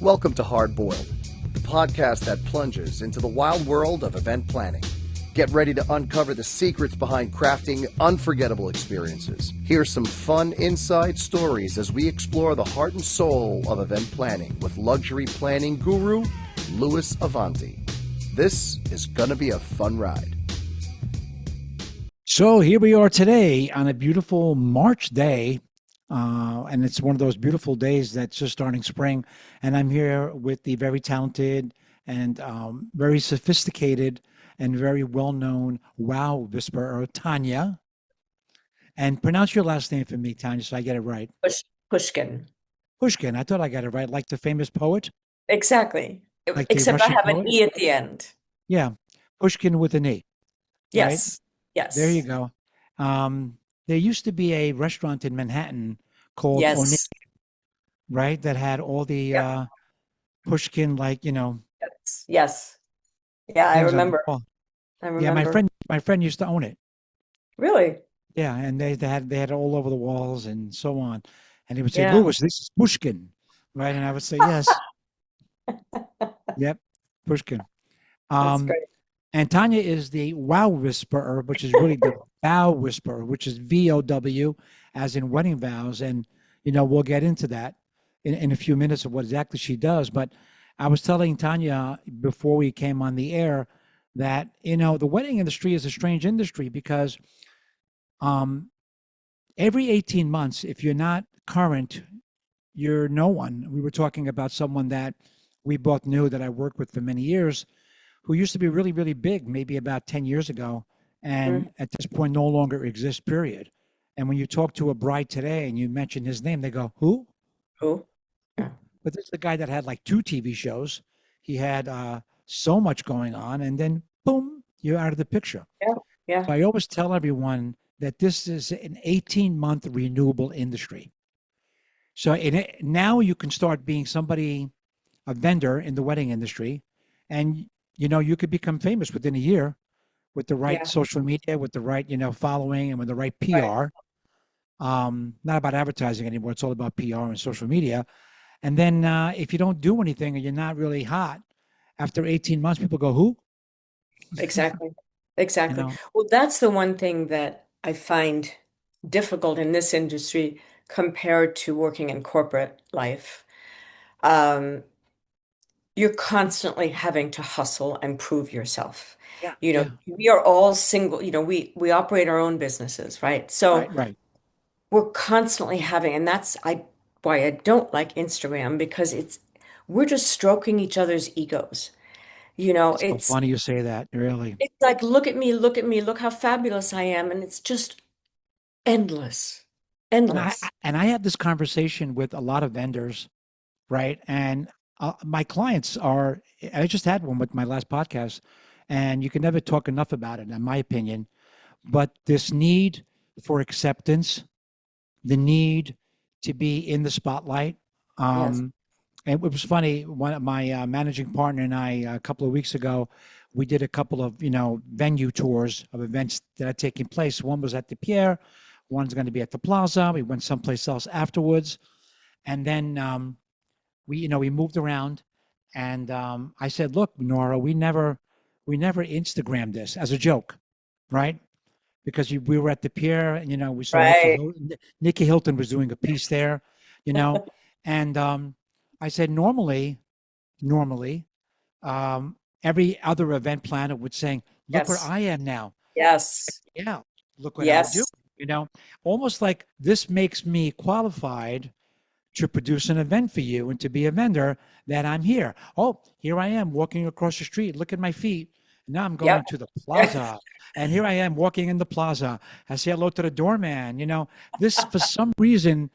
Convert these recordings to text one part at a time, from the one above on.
Welcome to Hard Boiled, the podcast that plunges into the wild world of event planning. Get ready to uncover the secrets behind crafting unforgettable experiences. Hear some fun inside stories as we explore the heart and soul of event planning with luxury planning guru, Louis Avanti. This is gonna be a fun ride. So here we are today on a beautiful March day, and it's one of those beautiful days that's just starting spring. And I'm here with the very talented and very sophisticated and very well-known Wow Whisperer, Tanya. And pronounce your last name for me, Tanya, so I get it right. Pushkin. Pushkin. I thought I got it right, like the famous poet, Exactly. like the Except I Russian have an poet. E at the end. Yeah, Pushkin with an E, right? Yes. There you Yes. go. There used to be a restaurant in Manhattan called O'Neill, Yes. right? That had all the Yep. Pushkin, like, Yes. Yes. Yeah, I things on the remember. wall. I Yeah, my remember. friend, my friend used to own it. Really? Yeah, and they had it all over the walls and so on. And he would say, Yeah. "Louis, this is Pushkin," right? And I would say, "Yes, yep, Pushkin." That's Um, great. and Tanya is the Wow Whisperer, which is really the Vow Whisperer, which is VOW, as in wedding vows. And we'll get into that in a few minutes of what exactly she does. But I was telling Tanya before we came on the air that the wedding industry is a strange industry because um, every 18 months, if you're not current, you're no one. We were talking about someone that we both knew that I worked with for many years who used to be really, really big, maybe about 10 years ago, and Mm. at this point no longer exists, period. And when you talk to a bride today and you mention his name, they go, "Who?" Who? Yeah. But this is the guy that had like two TV shows. He had so much going on, and then boom, you're out of the picture. Yeah. Yeah. So I always tell everyone that this is an 18-month renewable industry. So now you can start being somebody, a vendor in the wedding industry, and you could become famous within a year with the right Yeah. social media, with the right following, and with the right Right. PR. Not about advertising anymore; it's all about PR and social media. And then if you don't do anything and you're not really hot, after 18 months, people go, "Who?" Exactly. You Exactly. know, Well, that's the one thing that I find difficult in this industry compared to working in corporate life. Um, you're constantly having to hustle and prove yourself. yeah, yeah, We are all single, we operate our own businesses, right? So right, right. we're constantly having, and that's why I don't like Instagram because we're just stroking each other's egos. You know, It's so funny you say that. Really. it's like look at me, look how fabulous I am, and it's just endless. And I Endless. and I had this conversation with a lot of vendors, right? And my clients are. I just had one with my last podcast, and you can never talk enough about it, in my opinion. But this need for acceptance, the need to be in the spotlight. Yes. Um, and it was funny. One of my managing partner and I, a couple of weeks ago, we did a couple of venue tours of events that are taking place. One was at the Pierre, one's going to be at the Plaza. We went someplace else afterwards, and then we moved around. And I said, "Look, Nora, we never Instagrammed this as a joke, right? Because we were at the pier, and we saw Nikki Right. Hilton. Nikki Hilton was doing a piece there, you know, and I said normally, every other event planner would saying, "Look where Yes. I am now. Yes. Yeah, look what I do." Yes. You know, almost like this makes me qualified to produce an event for you and to be a vendor that I'm here. Oh, here I am walking across the street. Look at my feet. Now I'm Yep. going to the plaza. And here I am walking in the plaza. I say hello to the doorman. This for some reason,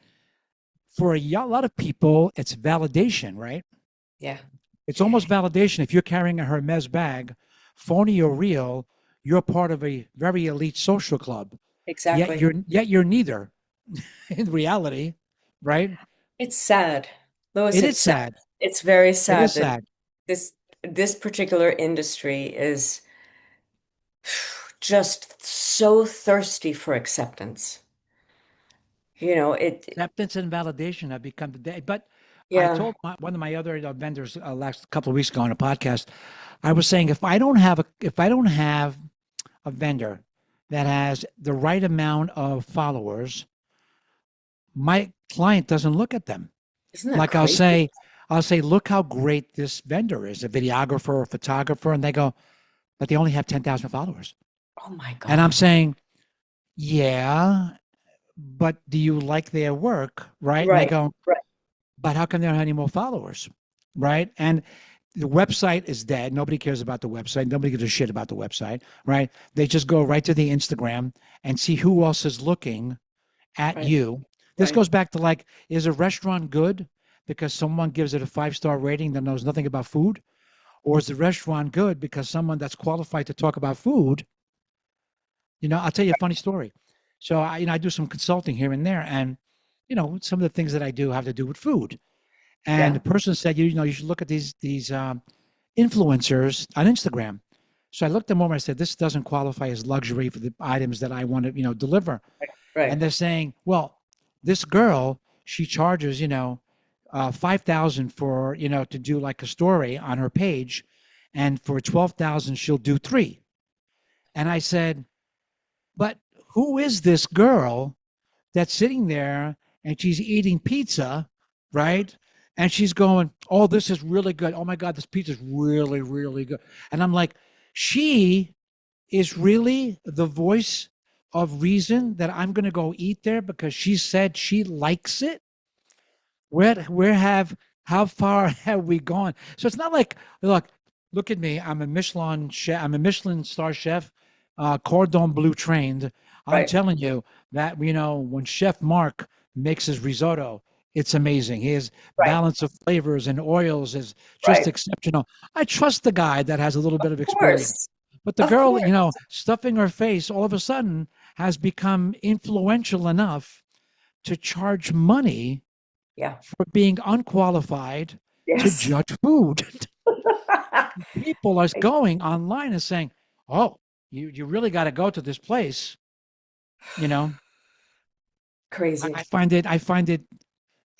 for lot of people, it's validation, right? Yeah. It's almost validation. If you're carrying a Hermes bag, phony or real, you're part of a very elite social club. Yet Exactly. you're neither in reality, right? It's sad. Lois, It it's is sad. sad. It's very It is sad that sad. this this particular industry is just so thirsty for acceptance. You know, it Acceptance and validation have become the day. But I Yeah. told one of my other vendors last couple of weeks ago on a podcast. I was saying if I don't have a vendor that has the right amount of followers, my client doesn't look at them. Isn't that Like I'll crazy? say, look how great this vendor is, a videographer or photographer, and they go, but they only have 10,000 followers. Oh my And I'm God. saying, yeah, but do you like their work, right? And they Right. go, Right. but how come they don't have any more followers, right? And the website is dead. Nobody cares about the website. Nobody gives a shit about the website, right? They just go right to the Instagram and see who else is looking at Right. you. This Right. goes back to like, is a restaurant good because someone gives it a 5-star rating that knows nothing about food? Or is the restaurant good because someone that's qualified to talk about food? I'll tell you a funny story. So I do some consulting here and there, and some of the things that I do have to do with food. And the Yeah. person said, you should look at these influencers on Instagram. So I looked them over. I said, this doesn't qualify as luxury for the items that I want to, deliver. And Right. they're saying, well, this girl, she charges, 5,000 for, to do like a story on her page, and for 12,000, she'll do three. And I said, but who is this girl that's sitting there and she's eating pizza, right? And she's going, oh, this is really good. Oh my God, this pizza is really, really good. And I'm like, she is really the voice of reason that I'm going to go eat there because she said she likes it. Where have how far have we gone? So it's not like, look at me. I'm a Michelin chef. I'm a Michelin star chef, cordon bleu trained. I'm Right. telling you that when Chef Mark makes his risotto, it's amazing. His Right. balance of flavors and oils is just Right. exceptional. I trust the guy that has a little bit of Of experience. course. But the Of girl, course. stuffing her face all of a sudden has become influential enough to charge money Yeah. for being unqualified to Yes. judge food. People are going online and saying, "Oh, you really got to go to this place." You know, I Crazy. find it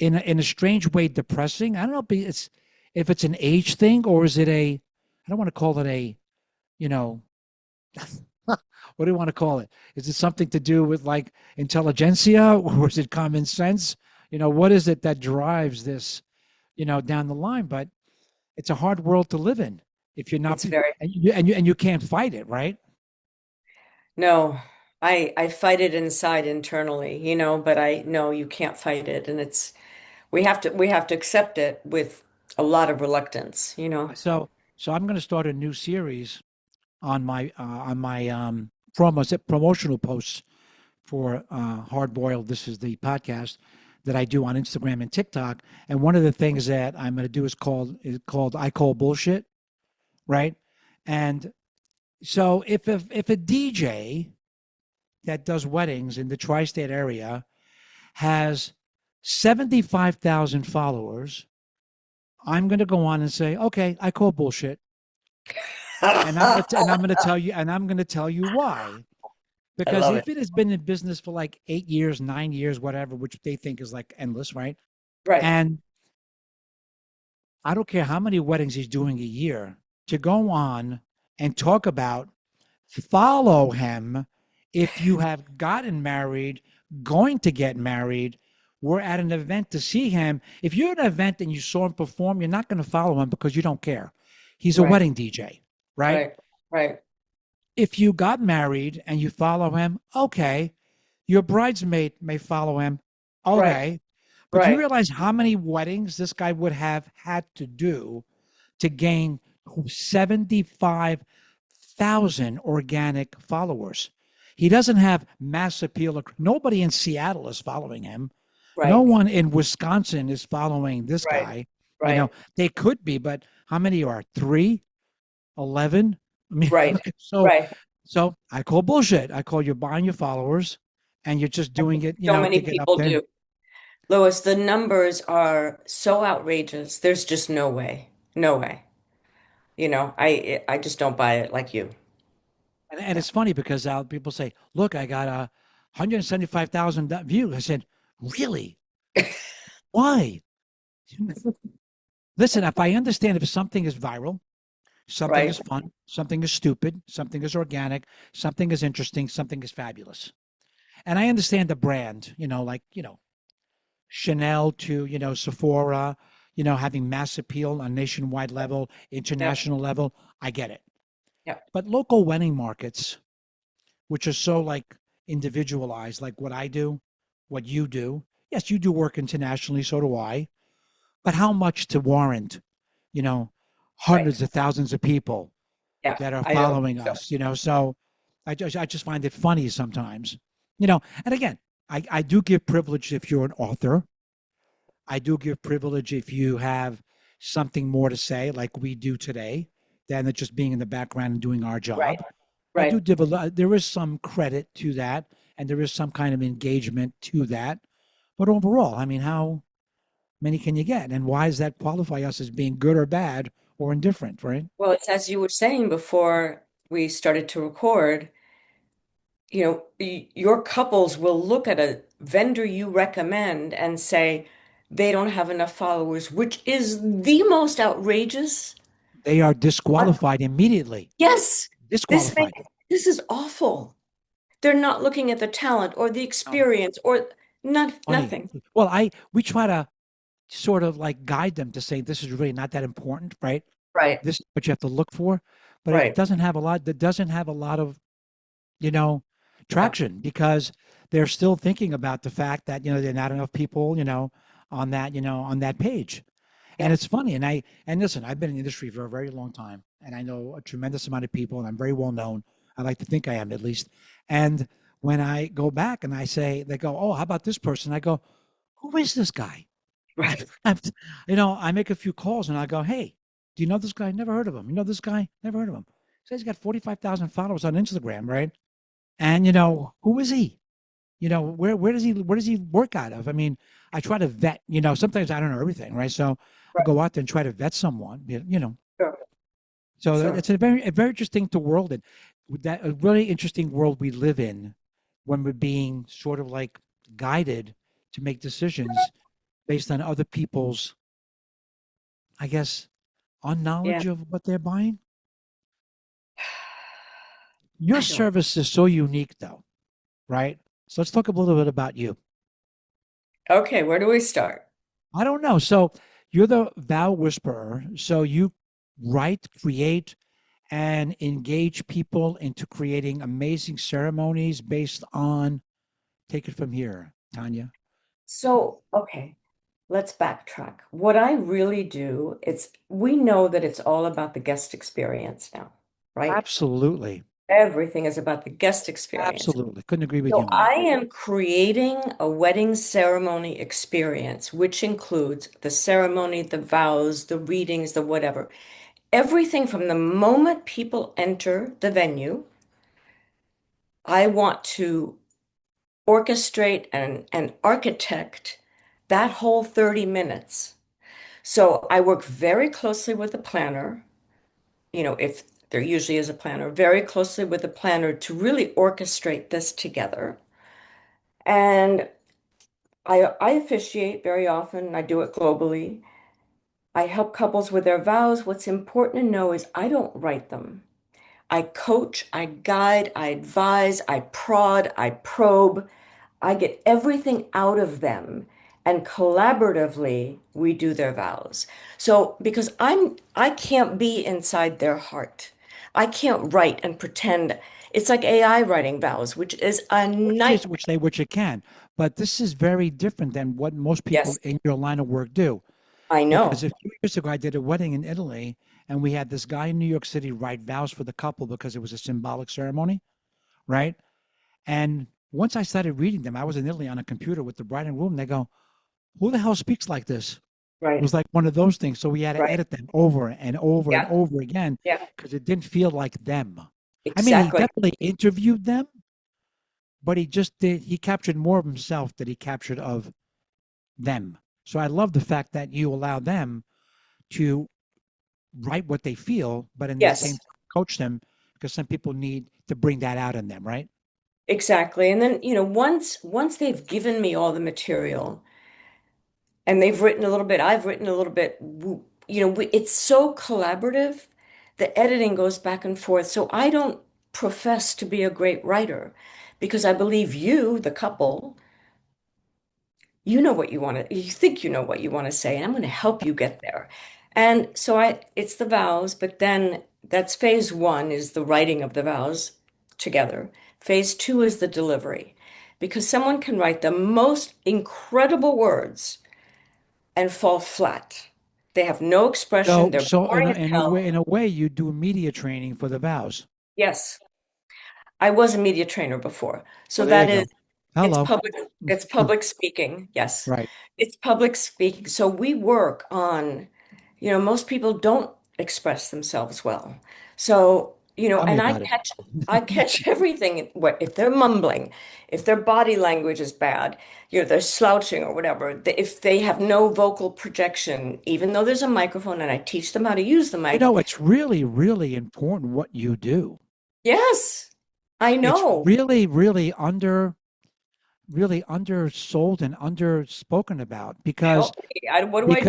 in a strange way depressing. I don't know if it's an age thing or is it a I don't want to call it a you know what do you want to call it? Is it something to do with like intelligentsia or is it common sense? What is it that drives this down the line? But it's a hard world to live in if you're not It's very, and you can't fight it, right? no, I fight it inside internally, but I know you can't fight it. And we have to accept it with a lot of reluctance. So I'm going to start a new series on my promotional posts for Hard Boiled. This is the podcast that I do on Instagram and TikTok. And one of the things that I'm going to do is called I Call Bullshit, right? And so if a DJ that does weddings in the tri-state area has 75,000 followers, I'm going to go on and say, okay, I call bullshit. And I'm going to tell you why. I Because love if it. it has been in business for like 8 years, 9 years, whatever, which they think is like endless, right? Right. And I don't care how many weddings he's doing a year to go on and talk about follow him if you have gotten married, going to get married. We're at an event to see him. If you're at an event and you saw him perform, you're not going to follow him because you don't care. He's a Right. wedding DJ, right? Right. Right. If you got married and you follow him, okay. Your bridesmaid may follow him, Right. okay. But you Right. realize how many weddings this guy would have had to do to gain 75,000 organic followers. He doesn't have mass appeal. Nobody in Seattle is following him. No Right. one in Wisconsin is following this Right. guy. Right. They could be, but how many are 3, 11? I mean, Right. so Right. so I call bullshit. I call you're buying your followers and you're just doing it, So to many get up people there. do. Lois, the numbers are so outrageous. There's just no way. No way. I just don't buy it like you. And Yeah. it's funny because people say, look, I got 175,000 views. I said, really? Why? Listen, if I understand if something is viral, something Right. is fun, something is stupid, something is organic, something is interesting, something is fabulous. And I understand the brand, like, Chanel to, Sephora, having mass appeal on nationwide level, Yep. international level. I get it. Yep. But local wedding markets, which are so like individualized, like what I do, what you do. Yes, you do work internationally, so do I. But how much to warrant, you know, Right. hundreds of thousands of people Yeah. that are I don't think following so. us, so I just find it funny sometimes. And again, I do give privilege if you're an author. I do give privilege if you have something more to say, like we do today, than just being in the background and doing our Right. job. I do Right. give there is some credit to that, and there is some kind of engagement to that. But overall, I mean, how many can you get? And why does that qualify us as being good or bad or indifferent, right? Well, it's as you were saying before we started to record, your couples will look at a vendor you recommend and say they don't have enough followers, which is the most outrageous. They are What? disqualified immediately. Yes, this make Disqualified. this is awful. They're not looking at the talent or the No, experience or funny. nothing. Well, we try to sort of like guide them to say this is really not that important, right? Right. This is what you have to look for, but it Right. doesn't have a lot. That doesn't have a lot of you know Yeah. traction because they're still thinking about the fact that there are not enough people on that page. And Yeah. it's funny. And listen, I've been in the industry for a very long time, and I know a tremendous amount of people, and I'm very well known. I like to think I am at least. And when I go back and I say, they go, "Oh, how about this person?" I go, "Who is this guy?" Right. I've, I make a few calls and I go, "Hey, do you know this guy? Never heard of him. You know this guy? Never heard of him." Says he's got 45,000 followers on Instagram, right? And who is he? Where does he work out of? I mean, I try to vet. Sometimes I don't know everything, right? So I Right. go out there and try to vet someone. Sure. So Sure. it's a very interesting to world, and with that a really interesting world we live in when we're being sort of like guided to make decisions based on other people's, I guess, Yeah. unknowledge of what they're buying. Your I don't. service is so unique, though, right? So let's talk a little bit about you. Okay, where do we start? I don't know. So you're the vow whisperer. So you write, create, and engage people into creating amazing ceremonies based on. Take it from here, Tanya. So, okay, let's backtrack. What I really do, we know that it's all about the guest experience now, right? Absolutely. Everything is about the guest experience. Absolutely. Couldn't agree with you So more. I am creating a wedding ceremony experience, which includes the ceremony, the vows, the readings, the whatever. Everything from the moment people enter the venue, I want to orchestrate and architect that whole 30 minutes. So I work very closely with the planner, if there usually is a planner, very closely with the planner to really orchestrate this together. And I officiate very often. I do it globally. I help couples with their vows. What's important to know is I don't write them. I coach, I guide, I advise, I prod, I probe. I get everything out of them, and collaboratively we do their vows. So because I can't be inside their heart. I can't write and pretend. It's like AI writing vows, which is a Which is nightmare. which it can. But this is very different than what most people Yes, in your line of work do. I Because know. a few years ago, I did a wedding in Italy, and we had this guy in New York City write vows for the couple because it was a symbolic ceremony, right? And once I started reading them, I was in Italy on a computer with the bride and groom. They go, "Who the hell speaks like this?" It Right, was like one of those things. So we had to right. edit them over and over and Yeah, over again yeah, because it didn't feel like them. I mean, he exactly. definitely interviewed them, but he captured more of himself than he captured of them. So I love the fact that you allow them to write what they feel, but in the same Yes, time coach them because some people need to bring that out in them, right? exactly. And then, once they've given me all the material, and they've written a little bit, I've written a little bit. It's so collaborative. The editing goes back and forth. So I don't profess to be a great writer because I believe you, the couple, you know what you want to, you think you know what you want to say, and I'm going to help you get there. And so it's the vows, but then that's phase one is the writing of the vows together. Phase two is the delivery, because someone can write the most incredible words and fall flat. They have no expression. So, They're so boring as hell. in a way, you do media training for the vows. Yes, I was a media trainer before. So Well, there you that is, go. Hello. it's public speaking. Yes. Right. It's public speaking. So we work on, most people don't express themselves well. So, Tell me and I about it. catch I catch everything. What if they're mumbling, if their body language is bad, they're slouching or whatever. If they have no vocal projection, even though there's a microphone and I teach them how to use the You mic. know, it's really, really important what you do. Yes, I It's know. really undersold and underspoken about Help me. What do I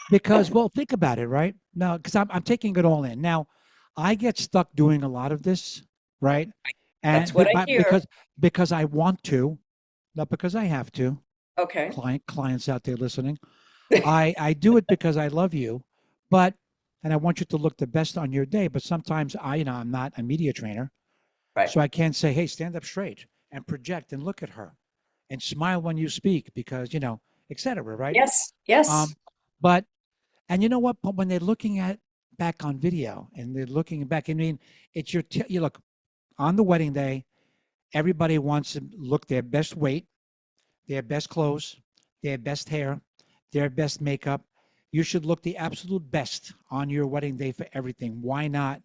because do? well, think about it, right? Now, because I'm taking it all in. Now, I get stuck doing a lot of this, right? That's And what I but hear. because I want to, not because I have to. Okay. Clients out there listening, I do it because I love you, but and I want you to look the best on your day. But sometimes I'm not a media trainer, Right. so I can't say, hey, stand up straight and project and look at her and smile when you speak because etc. Right? Yes. Yes. Um, but and you know what? But when they're looking at back on video and they're looking back, I mean, it's you look on the wedding day. Everybody wants to look their best weight, their best clothes, their best hair, their best makeup. You should look the absolute best on your wedding day for everything. Why not,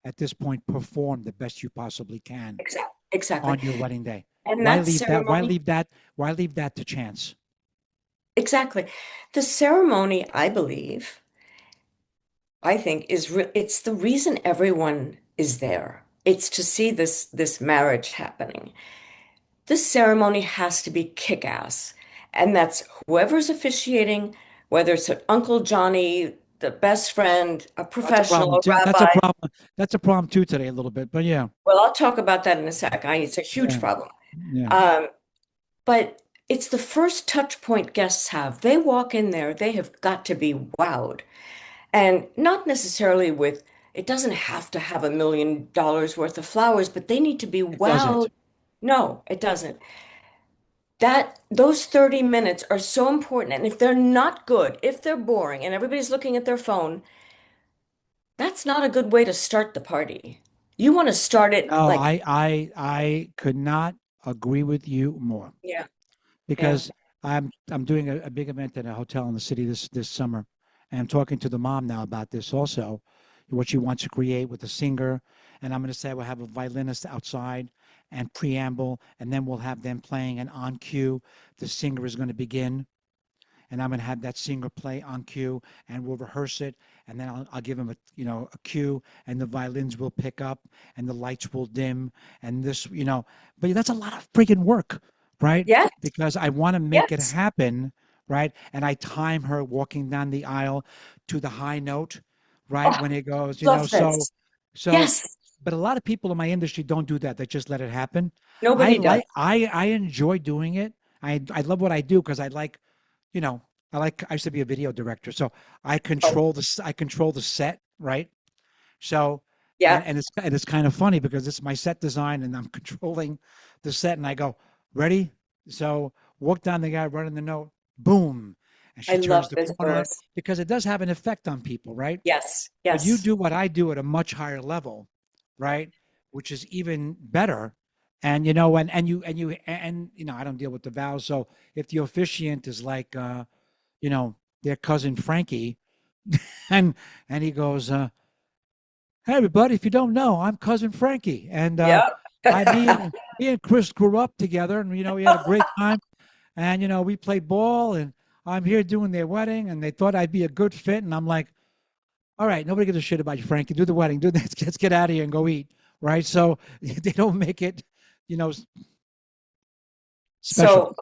at this point, perform the best you possibly can Exactly. Exactly. on your wedding day? And Why that leave that? Why ceremony, leave that? Why leave that to chance? exactly. The ceremony, I think it's the reason everyone is there. It's to see this marriage happening. This ceremony has to be kick-ass. And that's whoever's officiating, whether it's Uncle Johnny, the best friend, a That's a professional, problem. a That's a rabbi. problem. That's a problem too today, a little bit. But yeah, Well, I'll talk about that in a sec. It's a huge yeah, problem. yeah. Um, But it's the first touch point guests have. They walk in there, they have got to be wowed. And not necessarily with, it doesn't have to have $1 million worth of flowers, but they need to be It doesn't. wowed. No, it doesn't. Those 30 minutes are so important. And if they're not good, if they're boring and everybody's looking at their phone, that's not a good way to start the party. You want to start it No, like, I could not agree with you more. yeah, yeah, Because I'm doing a big event at a hotel in the city this summer, and I'm talking to the mom now about this also, what she wants to create with the singer, and I'm going to say we'll have a violinist outside and preamble, and then we'll have them playing, and on cue, the singer is going to begin, and I'm going to have that singer play on cue, and we'll rehearse it, and then I'll give him a cue, and the violins will pick up, and the lights will dim, and but that's a lot of freaking work, right? yes, Because I want to make it yes. happen, right? And I time her walking down the aisle to the high note, right? Oh, When it goes, love so, this. so, Yes, but a lot of people in my industry don't do that. They just let it happen. nobody does. I enjoy doing it. I love what I do because I like you know, I used to be a video director, so Oh, I control the set, right? So, yeah. and it's kind of funny because it's my set design and I'm controlling the set and I go, ready? So walk down the guy running the note, boom. And I she love turns the this phone on verse. because it does have an effect on people, right? Yes, But you yes. do what I do at a much higher level, right? Which is even better. And I don't deal with the vows. So if the officiant is like their cousin Frankie, and he goes, "Hey everybody, if you don't know, I'm cousin Frankie, and Yep. I me and Chris grew up together, and we had a great time, and we played ball, and I'm here doing their wedding, and they thought I'd be a good fit, and I'm like, all right, nobody gives a shit about you, Frankie. Do the wedding, do that, let's get out of here and go eat, right? So they don't make it, you know, special. So,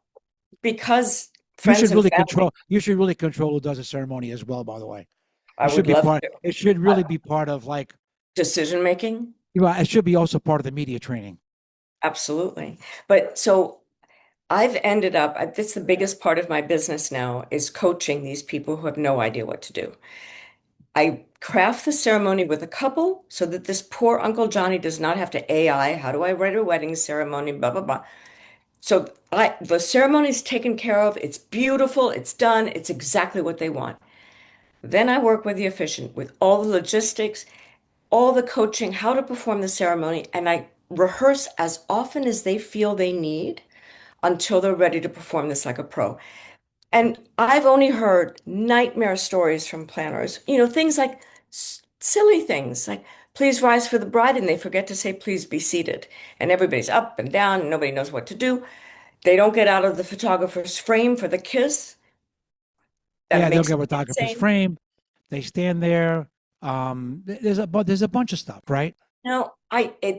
because You friends should and really family. control. You should really control who does a ceremony as well. By the way, I it should would be love part. to. It should really be part of like. Decision making? Well, it should be also part of the media training. Absolutely. But so I've ended up, that's the biggest part of my business now is coaching these people who have no idea what to do. I craft the ceremony with a couple so that this poor Uncle Johnny does not have to AI, how do I write a wedding ceremony, blah, blah, blah. So the ceremony's taken care of. It's beautiful. It's done. It's exactly what they want. Then I work with the officiant with all the logistics, all the coaching, how to perform the ceremony, and I rehearse as often as they feel they need until they're ready to perform this like a pro. And I've only heard nightmare stories from planners, things like silly things like, please rise for the bride, and they forget to say, please be seated. And everybody's up and down, and nobody knows what to do. They don't get out of the photographer's frame for the kiss. That Yeah, they'll makes get me photographer's insane. frame. They stand there. There's a bunch of stuff, right?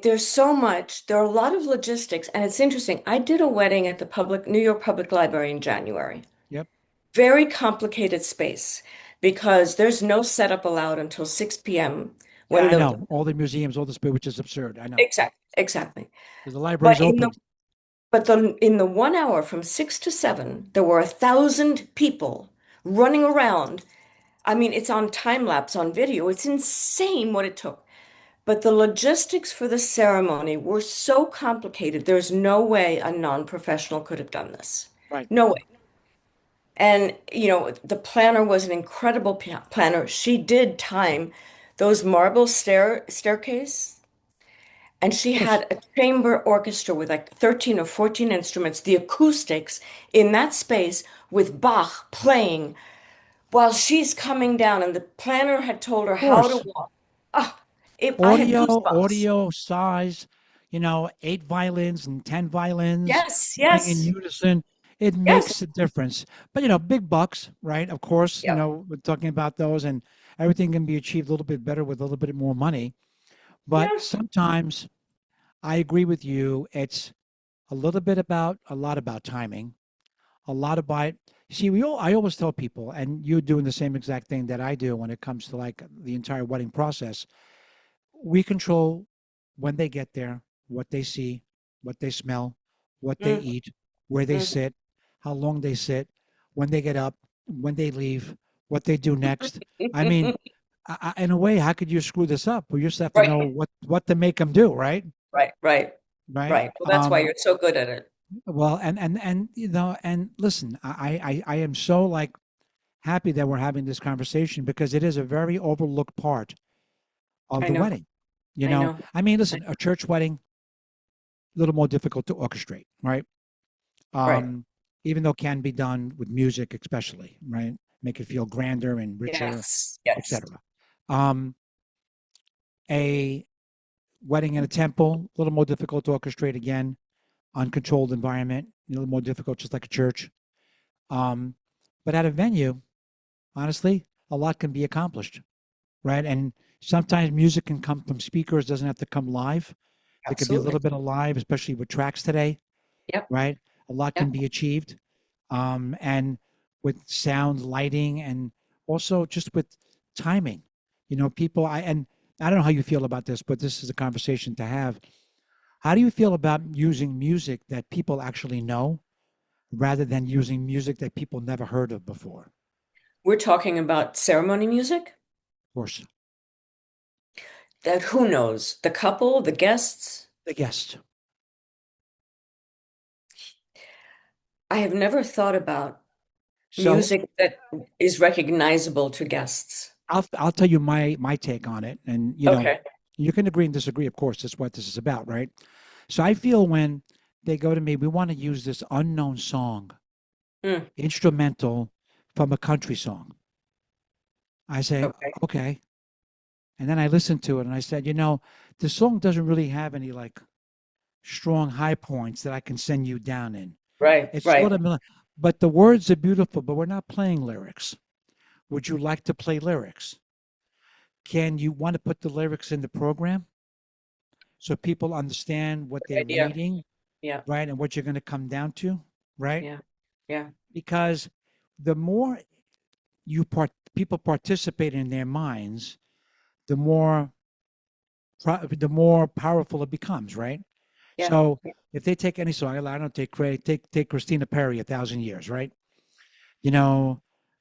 There's so much. There are a lot of logistics, and it's interesting. I did a wedding at the New York Public Library in January. Yep. Very complicated space because there's no setup allowed until 6 p.m. Yeah, when I the know. All the museums, all this, which is absurd. I know. exactly. Because the But library's in the open. but the in the 1 hour from 6 to 7, there were 1,000 people running around. I mean, it's on time lapse on video. It's insane what it took. But the logistics for the ceremony were so complicated. There's no way a non-professional could have done this. Right. No way. And, the planner was an incredible planner. She did time those marble staircase, and she Of course. had a chamber orchestra with like 13 or 14 instruments, the acoustics in that space with Bach playing while she's coming down, and the planner had told her Of how to course. walk. Ah, I had Audio, goosebumps. audio size, 8 violins and 10 violins Yes, playing in yes, unison. It yes. makes a difference. But, big bucks, right? Of course, Yep. we're talking about those, and everything can be achieved a little bit better with a little bit more money. But Yeah. sometimes I agree with you. It's a lot about timing, a lot about, see, I always tell people, and you're doing the same exact thing that I do when it comes to like the entire wedding process. We control when they get there, what they see, what they smell, what they Mm, eat, where they mm. sit, how long they sit, when they get up, when they leave, what they do next. I mean, in a way, how could you screw this up? We just have to know Right, what to make them do, right? right, right, Right. right. Well, that's why you're so good at it. Well, and and listen, I am so like happy that we're having this conversation because it is a very overlooked part of I the know, wedding. I know. I mean, listen, a church wedding, a little more difficult to orchestrate, right? Right. Um, Even though it can be done with music, especially, right? Make it feel grander and richer, Yes, yes. etc. Um, a wedding in a temple, a little more difficult to orchestrate again, uncontrolled environment, a little more difficult, just like a church. Um, but at a venue, honestly, a lot can be accomplished, right? And sometimes music can come from speakers, doesn't have to come live. There could be a Absolutely. little bit of live, especially with tracks today, Yep, right? A lot can yep. be achieved. And with sound, lighting, and also just with timing. People, and I don't know how you feel about this, but this is a conversation to have. How do you feel about using music that people actually know rather than using music that people never heard of before? Of We're talking about ceremony music course, that who knows? The couple, the guests? the guest. I have never thought about So music that is recognizable to guests. I'll tell you my take on it, and Okay. you can agree and disagree. Of course, that's what this is about, right? So I feel when they go to me, we want to use this unknown song, Mm, instrumental from a country song. I say, okay. okay, and then I listened to it, and I said, the song doesn't really have any like strong high points that I can send you down in. Right, It's right. sort of, but the words are beautiful, but we're not playing lyrics. Would you like to play lyrics? Can you want to put the lyrics in the program so people understand what Good they're idea. reading, Yeah, right? And what you're going to come down to, right? yeah, Yeah. because the more people participate in their minds, the more powerful it becomes, right? Yeah. So if they take any song, I don't take Christina Perri, A Thousand Years, right? You know,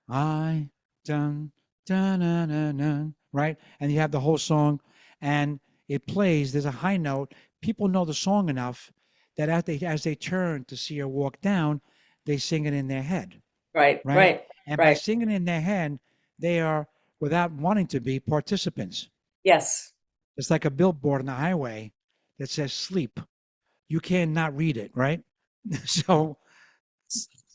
I dun dun dun dun dun, right? And you have the whole song, and it plays. There's a high note. People know the song enough that as they turn to see her walk down, they sing it in their head, Right. right? Right. And by Right. singing in their head, they are, without wanting to be, participants. Yes. It's like a billboard on the highway that says sleep. You cannot read it, right? So,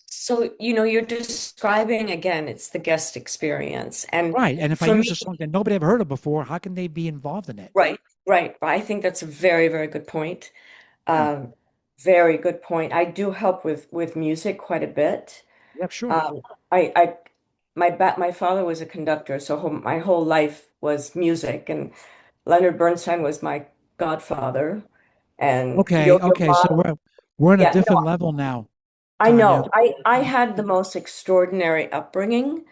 So, you're describing again, it's the guest experience. And right. And if I for use me, a song that nobody ever heard of before, how can they be involved in it? right, right. I think that's a very, very good point. Yeah. Um, Very good point. I do help with music quite a bit. Yeah, sure. Um, I my father was a conductor, so my whole life was music, and Leonard Bernstein was my godfather, and Okay. Yo-Yo Okay. So Ma. we're on a Yeah, no, different level now, I Tanya. know. I had the most extraordinary upbringing.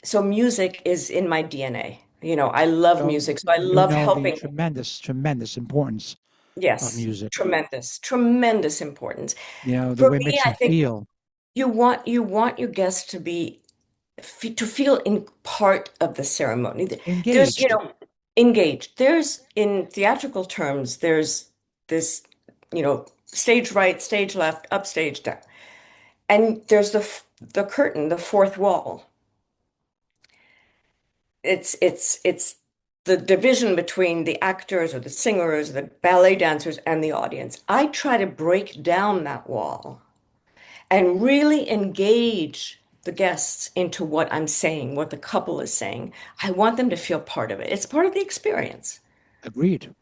So music is in my DNA. I love So music, so I you love know the helping. tremendous, tremendous importance of Yes, music. tremendous, tremendous importance. The For way it me, makes I them think feel. you want your guests to feel in part of the ceremony. There's, Engaged. engaged. There's, in theatrical terms, there's this, stage right, stage left, up, stage down. And there's the curtain, the fourth wall. It's the division between the actors or the singers, the ballet dancers, and the audience. I try to break down that wall and really engage the guests into what I'm saying, what the couple is saying. I want them to feel part of it. It's part of the experience. Agreed.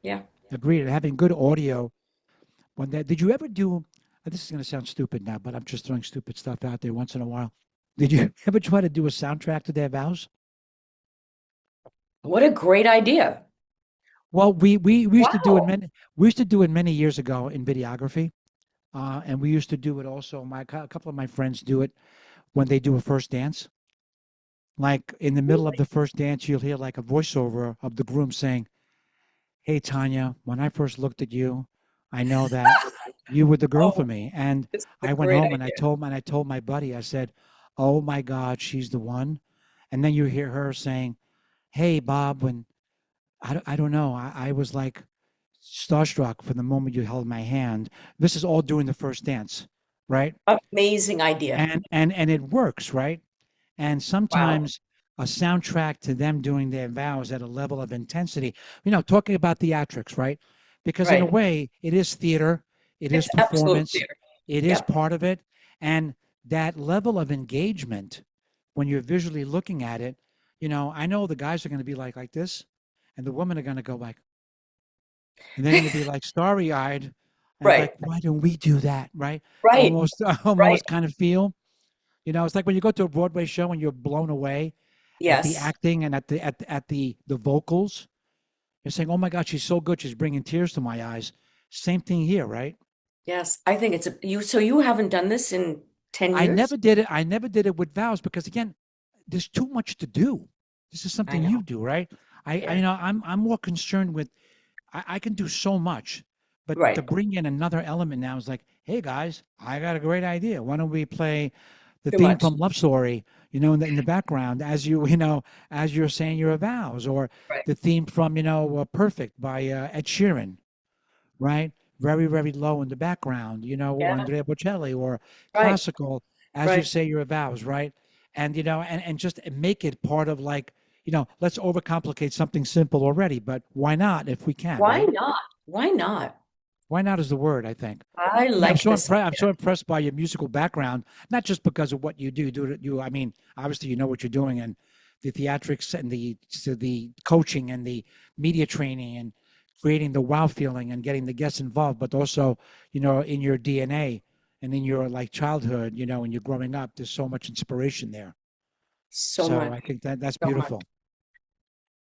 Yeah. Agreed. And having good audio. Did you ever do? This is going to sound stupid now, but I'm just throwing stupid stuff out there once in a while. Did you ever try to do a soundtrack to their vows? What a great idea. Well, we used to do it Wow. many years ago in videography, and we used to do it also. A couple of my friends do it when they do a first dance. Like in the middle of the first dance, you'll hear like a voiceover of the groom saying, "Hey Tanya, when I first looked at you, I know that you were the girl for Oh, me." And this is a I went great home idea. and I told my buddy, I said, "Oh my God, she's the one." And then you hear her saying, "Hey Bob, when I don't know, I was like starstruck from the moment you held my hand." This is all during the first dance, right? Amazing idea. And it works, right? And Wow. sometimes a soundtrack to them doing their vows at a level of intensity, talking about theatrics, right? Because in a Right. way, it is theater, it is It's absolute performance, theater. it is Yep. part of it. And that level of engagement, when you're visually looking at it, I know the guys are going to be like this, and the women are going to go like, and they're going to be like starry eyed. And it's like, Right. why don't we do that? Right? Right. Almost, Right. almost kind of feel. It's like when you go to a Broadway show and you're blown away at the Yes. acting and at the vocals. You're saying, "Oh my God, she's so good. She's bringing tears to my eyes." Same thing here, right? Yes. I think so you haven't done this in 10 I years? never did it. I never did it with vows because again, there's too much to do. This is I something you know. do, right? I Yeah. I'm more concerned with I can do so much, but to Right. bring in another element now is like, hey guys, I got a great idea. Why don't we play the Too theme much. from Love Story, in the background as as you're saying your vows, or Right. the theme from Perfect by Ed Sheeran, right? Very very low in the background, Yeah. Andrea Bocelli, or Right. classical as you Right. say your vows, right? And and just make it part of like let's overcomplicate something simple already, but why not if we can, Why right? not? Why not? Why not is the word, I think. I I mean, like this I'm so idea. impressed by your musical background, not just because of what you do. I mean, obviously you know what you're doing, and the theatrics and the coaching and the media training and creating the wow feeling and getting the guests involved, but also, in your DNA and in your like childhood, when you're growing up, there's so much inspiration there. So So much. I think that's So much. beautiful.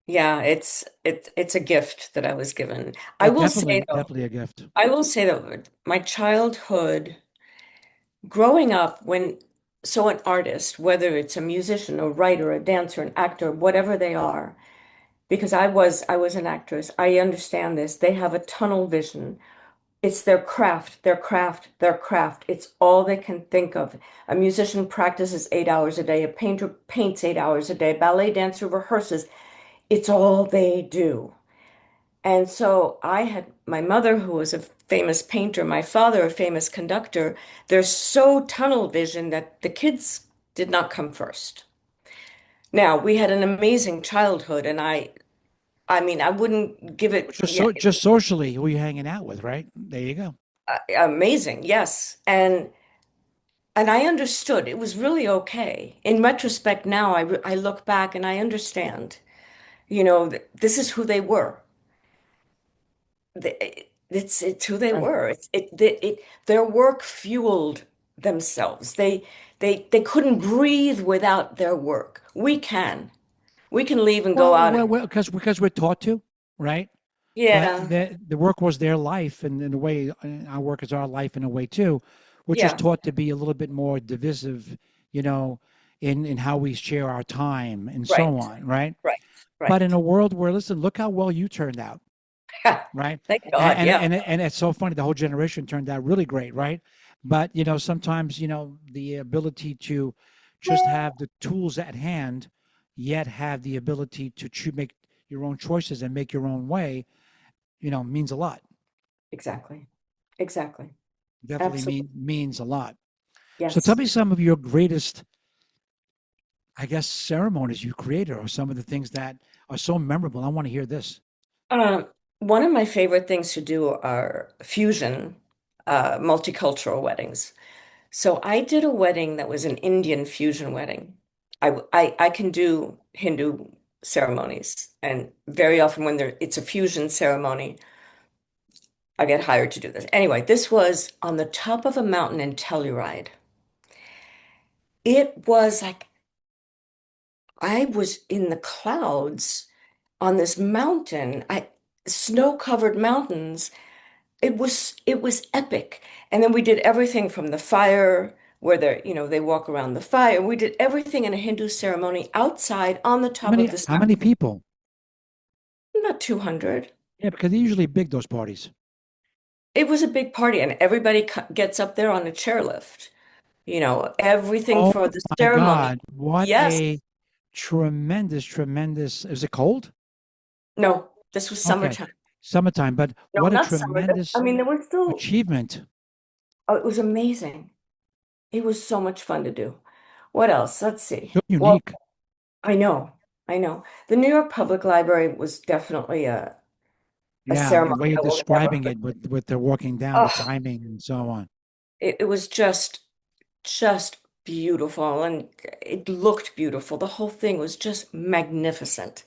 Yeah, it's a gift that I was given. I Yeah, will say definitely, though, definitely a gift. I will say that my childhood growing up, so an artist, whether it's a musician, a writer, a dancer, an actor, whatever they are, because I was an actress, I understand this. They have a tunnel vision. It's their craft, their craft, their craft. It's all they can think of. A musician practices 8 hours a day. A painter paints 8 hours a day. A ballet dancer rehearses. It's all they do. And so I had my mother, who was a famous painter, my father, a famous conductor. They're so tunnel vision that the kids did not come first. Now, we had an amazing childhood, and I mean, I wouldn't give it, yeah, Just socially, who are you hanging out with, right? There you go. amazing, yes. And I understood it was really okay. In retrospect, now I look back and I understand, this is who they were. It's who they Right. were. Their work fueled themselves. They couldn't breathe without their work. We can. We can leave and go out and Because we're taught to, right? But yeah, the work was their life, and in a way, our work is our life in a way too. We're just yeah, taught to be a little bit more divisive, you know, in how we share our time and so right, on, right? right, But in right. a world where, listen, look how well you turned out, right? Thank God, yeah, And it's so funny. The whole generation turned out really great, right? But sometimes the ability to just have the tools at hand, yet have the ability to make your own choices and make your own way, means a lot. exactly, exactly, Definitely absolutely, means a lot. So tell yes. me some of your greatest, I guess, ceremonies you created, or some of the things that are so memorable. I want to hear this. Um, One of my favorite things to do are fusion, multicultural weddings. So I did a wedding that was an Indian fusion wedding. I can do Hindu ceremonies, and very often when it's a fusion ceremony, I get hired to do this. Anyway, this was on the top of a mountain in Telluride. It was like I was in the clouds on this mountain. Snow-covered mountains. It was epic. And then we did everything from the fire where they walk around the fire. We did everything in a Hindu ceremony outside on the top of this How many mountain. people? About 200. Yeah, because they're usually big, those parties. It was a big party and everybody gets up there on a chairlift. Everything Oh for the my ceremony. God. What Yes. a tremendous. Is it cold? No, this was Okay. summertime. Summertime, but No, what a not summer. I tremendous mean, there were still, achievement. oh, it was amazing. It was so much fun to do. What else? Let's see. So Well, unique. I know, I know. The New York Public Library was definitely a Yeah, the way ceremony you're I will never describing it forget. with the walking down, the Oh, timing and so on. it was just beautiful and it looked beautiful. The whole thing was just magnificent.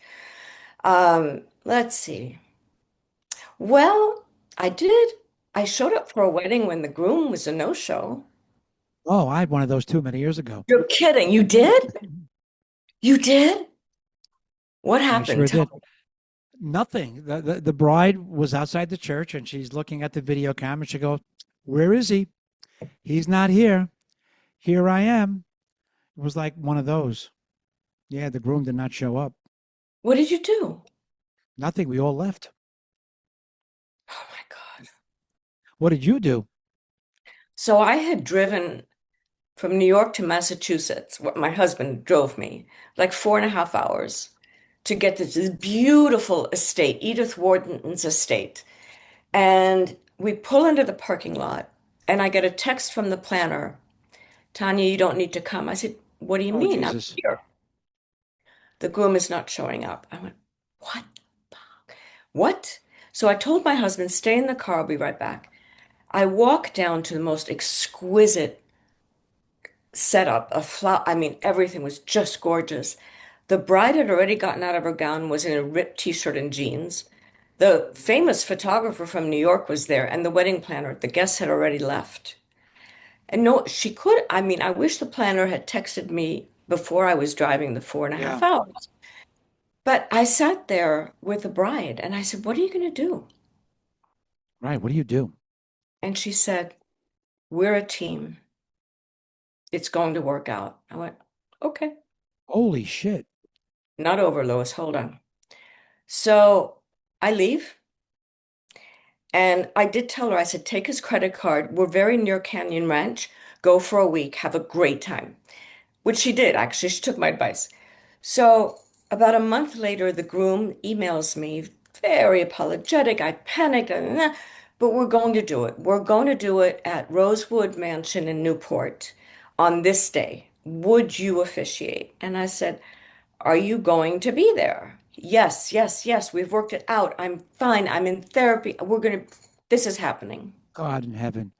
Let's see. Well, I did. I showed up for a wedding when the groom was a no-show. Oh, I had one of those too many years ago. You're kidding. You did? You did? What I happened? sure Tell did. me. Nothing. The bride was outside the church and she's looking at the video camera. She goes, "Where is he? He's not here. Here I am." It was like one of those. Yeah, the groom did not show up. What did you do? Nothing. We all left. Oh my God. What did you do? So I had driven from New York to Massachusetts. My husband drove me like 4.5 hours to get to this beautiful estate, Edith Wharton's estate. And we pull into the parking lot, and I get a text from the planner, Tanya, you don't need to come. I said, what do you Oh, mean? I'm Jesus. here. The groom is not showing up. I went, what? What? So I told my husband, stay in the car, I'll be right back. I walk down to the most exquisite setup, a flower. I mean, everything was just gorgeous. The bride had already gotten out of her gown, was in a ripped t-shirt and jeans. The famous photographer from New York was there, and the wedding planner. The guests had already left. And no, she could. I mean, I wish the planner had texted me before I was driving the four and a half Yeah. hours. But I sat there with the bride and I said, what are you going to do? Right. What do you do? And she said, we're a team. It's going to work out. I went, okay, Holy shit. not over, Lois. Hold on. So I leave. And I did tell her, I said, take his credit card. We're very near Canyon Ranch. Go for a week. Have a great time. Which she did, actually. She took my advice. So about a month later, the groom emails me, very apologetic. I panicked, but we're going to do it. We're going to do it at Rosewood Mansion in Newport on this day. Would you officiate? And I said, are you going to be there? Yes, yes, yes. We've worked it out. I'm fine. I'm in therapy. This is happening. God in heaven.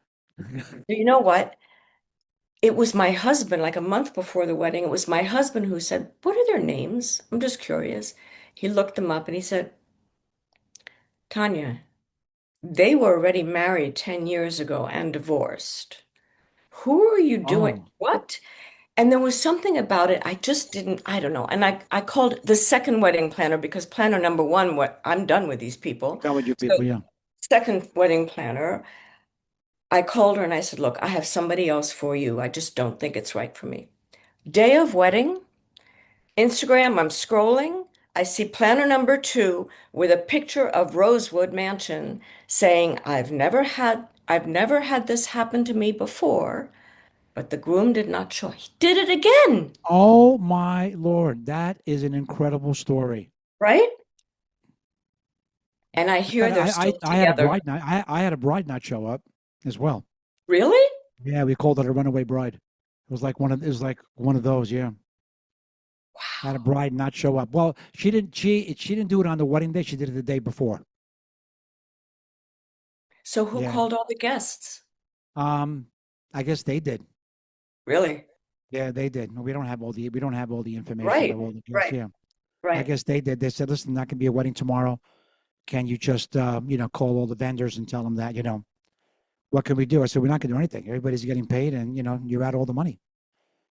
You know what? It was my husband, like a month before the wedding, it was my husband who said, what are their names? I'm just curious. He looked them up and he said, Tanya, they were already married 10 years ago and divorced. Who are you doing? Oh, What? And there was something about it. I just didn't, I don't know. And I called the second wedding planner because planner number one, what I'm done with these I'm people. done with you So people. Yeah. second wedding planner, I called her and I said, look, I have somebody else for you. I just don't think it's right for me. Day of wedding, Instagram, I'm scrolling. I see planner number two with a picture of Rosewood Mansion saying, I've never had this happen to me before, but the groom did not show. He did it again, Oh my Lord. That is an incredible story. right? And I hear they're still I had a together. bride not I had a bride not show up as well. Really? Yeah, we called it a runaway bride. It was like one of those, yeah. I had a Wow. bride not show up. Well, she didn't do it on the wedding day, she did it the day before. So who Yeah. called all the guests? Um, I guess they did. Really? Yeah, they did. No, we don't have all the information of Right, all the guests. right, Yeah. I right. guess they did. They said, listen, not gonna be a wedding tomorrow. Can you just call all the vendors and tell them that, what can we do? I said, we're not gonna do anything. Everybody's getting paid and you're out all the money.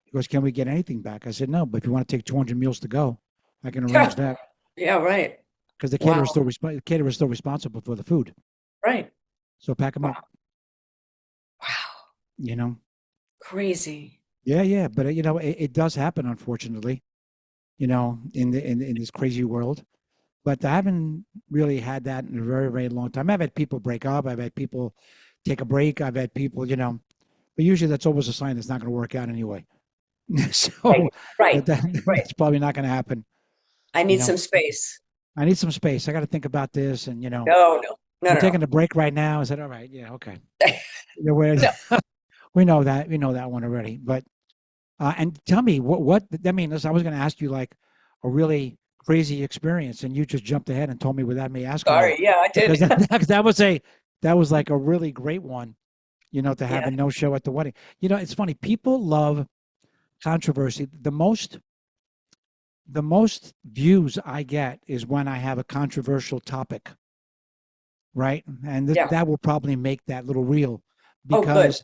He goes, can we get anything back? I said, no, but if you want to take 200 meals to go, I can arrange that Yeah, right. because Wow, the caterer is still responsible for the food. right. So pack them up, Wow, wow. you know? Crazy. Yeah, yeah. But it does happen, unfortunately, in this crazy world. But I haven't really had that in a very, very long time. I've had people break up. I've had people take a break. I've had people, but usually that's always a sign that's not going to work out anyway. Right, So right, right. that's probably not going to happen. I You need know, some space. I need some space. I got to think about this. And, No, no, no, we're no, taking no. a break right now. I said, all right, yeah, okay. Yeah, No. we know that one already. But and tell me what I mean. Listen, I was going to ask you like a really crazy experience, and you just jumped ahead and told me without me asking you, Sorry. Yeah, I because did. that was like a really great one, to have Yeah. a no show at the wedding. It's funny. People love controversy. The most views I get is when I have a controversial topic, right? And Yeah. that will probably make that little reel Oh, good.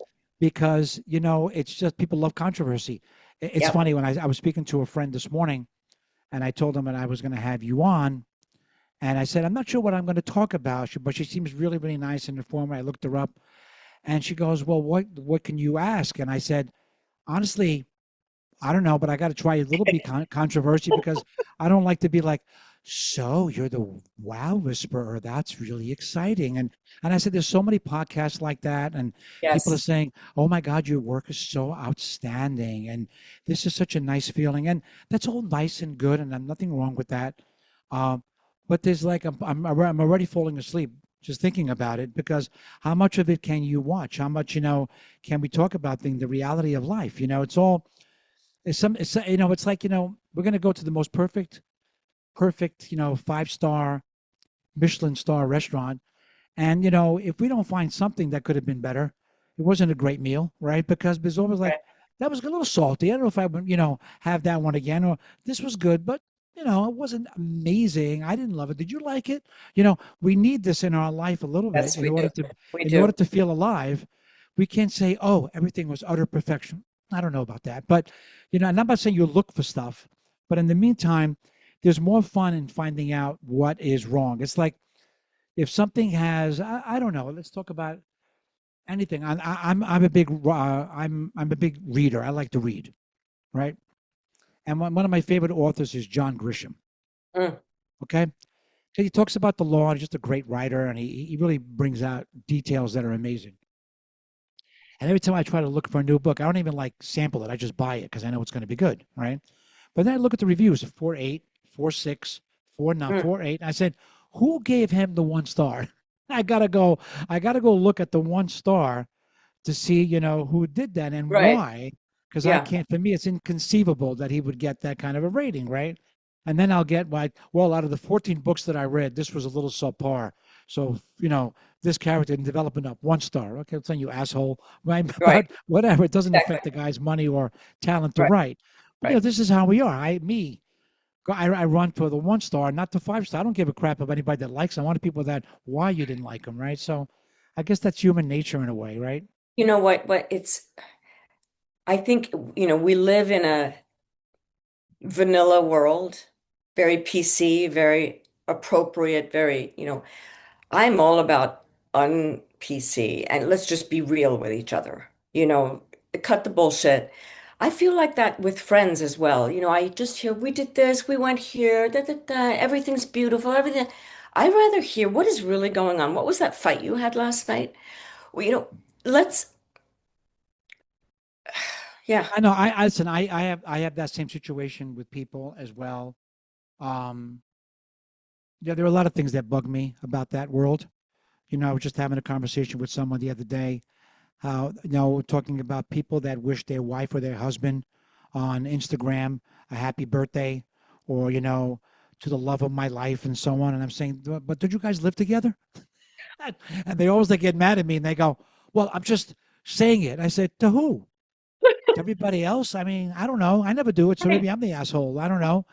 because it's just people love controversy. It's Yep. funny when I was speaking to a friend this morning and I told him that I was going to have you on. And I said, I'm not sure what I'm going to talk about, but she seems really, really nice and informative. I looked her up and she goes, well, what can you ask? And I said, honestly, I don't know, but I got to try a little bit controversy because I don't like to be like, so you're the Wow Whisperer. That's really exciting. And I said, there's so many podcasts like that, and people are Yes. saying, oh my God, your work is so outstanding, and this is such a nice feeling, and that's all nice and good, and I'm nothing wrong with that. Um, but there's like I'm already falling asleep just thinking about it because how much of it can you watch? How much can we talk about the reality of life? It's all it's like we're going to go to the most perfect 5-star Michelin star restaurant, and if we don't find something that could have been better, it wasn't a great meal, right? Because there's always like Right. that was a little salty. I don't know if I would have that one again, or this was good, but it wasn't amazing. I didn't love it. Did you like it? We need this in our life a little bit Yes, we do. We in order do. to feel alive. We can't say, oh, everything was utter perfection. I don't know about that, but and I'm not saying you look for stuff, but in the meantime, there's more fun in finding out what is wrong. It's like if something has, I don't know. Let's talk about. anything. I'm a big I'm a big reader. I like to read, right? And one of my favorite authors is John Grisham. Mm, Okay, he talks about the law. He's just a great writer, and he really brings out details that are amazing. And every time I try to look for a new book, I don't even like sample it. I just buy it because I know it's going to be good, right? But then I look at the reviews of 4.8, 4.6, 4.9, mm. 4.8. And I said, who gave him the 1 star? I gotta go. I gotta go look at the 1 star to see, who did that and Right. why. Because I Yeah. can't. For me, it's inconceivable that he would get that kind of a rating, right? And then I'll get like, well, out of the 14 books that I read, this was a little subpar. So, this character didn't develop enough. 1 star. Okay, I'll tell you, asshole. Right? Right. But whatever. It doesn't affect Exactly. the guy's money or talent to Right. write. But Right. this is how we are. I run for the 1 star, not the 5 star. I don't give a crap about anybody that likes. I want people that why you didn't like them, right? So, I guess that's human nature in a way, right? You know what I think, we live in a vanilla world, very PC, very appropriate, very, I'm all about un-PC and let's just be real with each other. Cut the bullshit. I feel like that with friends as well. I just hear we did this, we went here, da, da, da, everything's beautiful, everything. I'd rather hear what is really going on. What was that fight you had last night? Well, let's, yeah, I know. I listen. I have that same situation with people as well. Um, yeah, there are a lot of things that bug me about that world. I was just having a conversation with someone the other day. How talking about people that wish their wife or their husband on Instagram a happy birthday, or to the love of my life and so on. And I'm saying, but did you guys live together? And they always they get mad at me and they go, well, I'm just saying it. I said, to who? To everybody else? I mean, I don't know. I never do it, so right. maybe I'm the asshole. I don't know.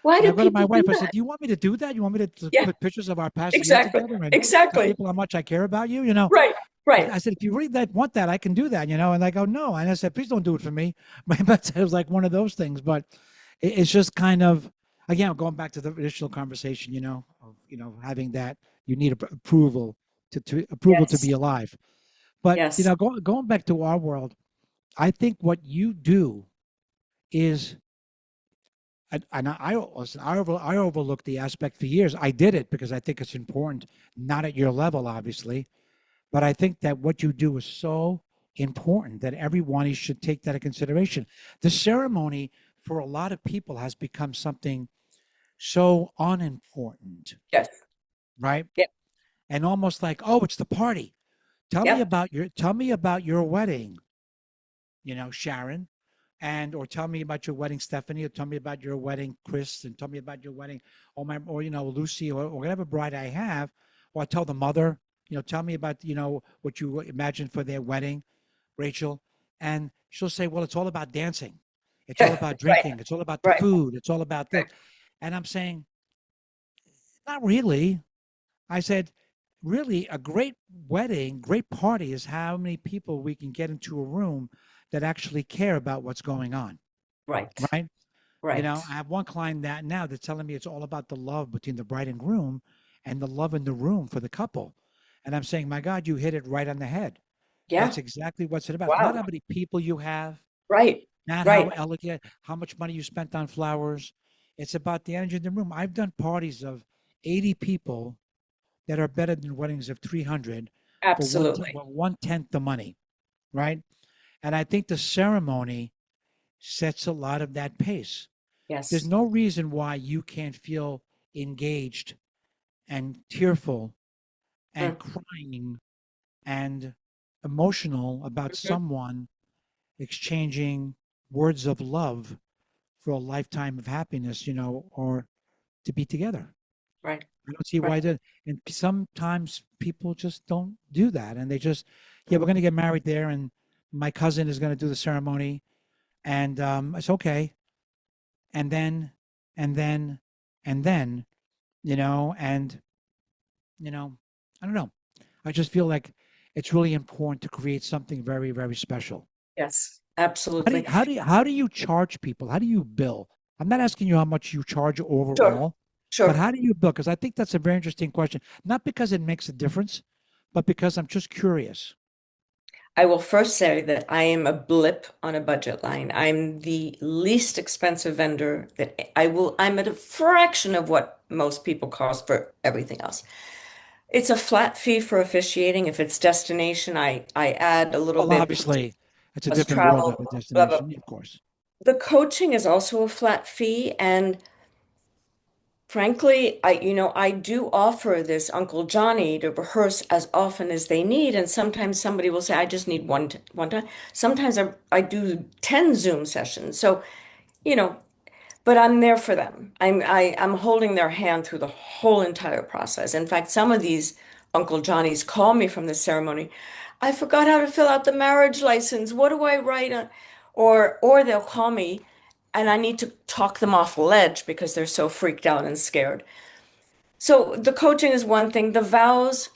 Why And do I go to my people do wife. I said, that? "Do you want me to do that? You want me to Yeah, put pictures of our past year exactly. together and tell Exactly. people how much I care about you?" Right. Right. I said, "If you really want that, I can do that." And they go, "No." And I said, "Please don't do it for me." But it was like one of those things. But it's just kind of again going back to the initial conversation. Of having that you need approval to approval to Yes. be alive. But Yes. going back to our world, I think what you do is and listen, I overlooked the aspect for years. I did it because I think it's important, not at your level, obviously, but I think that what you do is so important that everyone should take that into consideration. The ceremony for a lot of people has become something so unimportant, Yes. right? Yep. And almost like, oh, it's the party. Yep. Tell me about your wedding, Sharon, and or tell me about your wedding, Stephanie, or tell me about your wedding, Chris, and tell me about your wedding, or Lucy, or whatever bride I have, or I tell the mother, tell me about what you imagine for their wedding, Rachel, and she'll say, well, it's all about dancing, it's all about Right. drinking, it's all about the Right. food, it's all about this, Right. and I'm saying, not really. I said, really, a great wedding, great party is how many people we can get into a room that actually care about what's going on, Right. right? I Right. have one client that now that's telling me it's all about the love between the bride and groom and the love in the room for the couple. And I'm saying, my God, you hit it right on the head. Yeah. That's exactly what's it about. Not Wow. how many people you have, Right. not how Right. elegant, how much money you spent on flowers. It's about the energy in the room. I've done parties of 80 people that are better than weddings of 300 for Absolutely. 1/10 the money, right? And I think the ceremony sets a lot of that pace. There's Yes. no reason why you can't feel engaged and tearful and Mm. crying and emotional about Mhm. someone exchanging words of love for a lifetime of happiness, or to be together. Right. I don't see Right. why that. And sometimes people just don't do that, and they just, yeah, we're Mm. going to get married there, and my cousin is going to do the ceremony, and it's okay. And then, and then, and then, and you know, I don't know. I just feel like it's really important to create something very, very special. Yes. Absolutely. How do you charge people? How do you bill? I'm not asking you how much you charge Sure. overall, but Sure. how do you bill? Because I think that's a very interesting question. Not because it makes a difference, but because I'm just curious. I will first say that I am a blip on a budget line. I'm the least expensive vendor that I'm at a fraction of what most people cost for everything else. It's a flat fee for officiating. If it's destination, I add a little Well, bit because obviously, it's a it's different world of travel, a blah, blah. destination, of course. The coaching is also a flat fee, and frankly, I do offer this Uncle Johnny to rehearse as often as they need, and sometimes somebody will say, "I just need one time." Sometimes I do 10 Zoom sessions. So, you know, but I'm there for them. I'm holding their hand through the whole entire process. In fact, some of these Uncle Johnnies call me from the ceremony. I forgot how to fill out the marriage license. What do I write on? Or they'll call me and I need to talk them off a ledge because they're so freaked out and scared. So the coaching is one thing. The vows,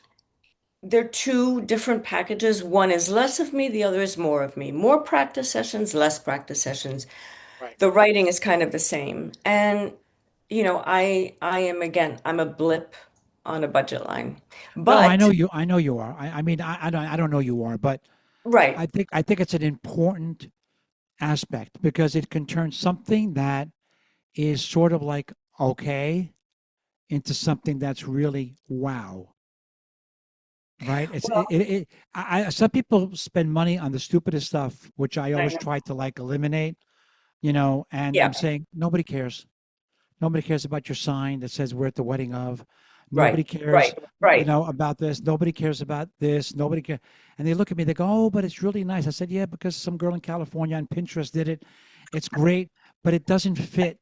they're two different packages. One is less of me, the other is more of me. More practice sessions, less practice sessions. Right. The writing is kind of the same. And I am again, I'm a blip on a budget line. No, I know But you. I know you are. I mean, I don't know you are, but right. I think it's an important aspect because it can turn something that is sort of like okay into something that's really wow. Right? Well, Some people spend money on the stupidest stuff, which I I always know. try to like eliminate, and I'm Yeah, saying nobody cares. Nobody cares about your sign that says we're at the wedding of. Nobody right, cares, right, right, about this. Nobody cares about this. Nobody cares. And they look at me, they go, "Oh, but it's really nice." I said, "Yeah, because some girl in California on Pinterest did it. It's great, but it doesn't fit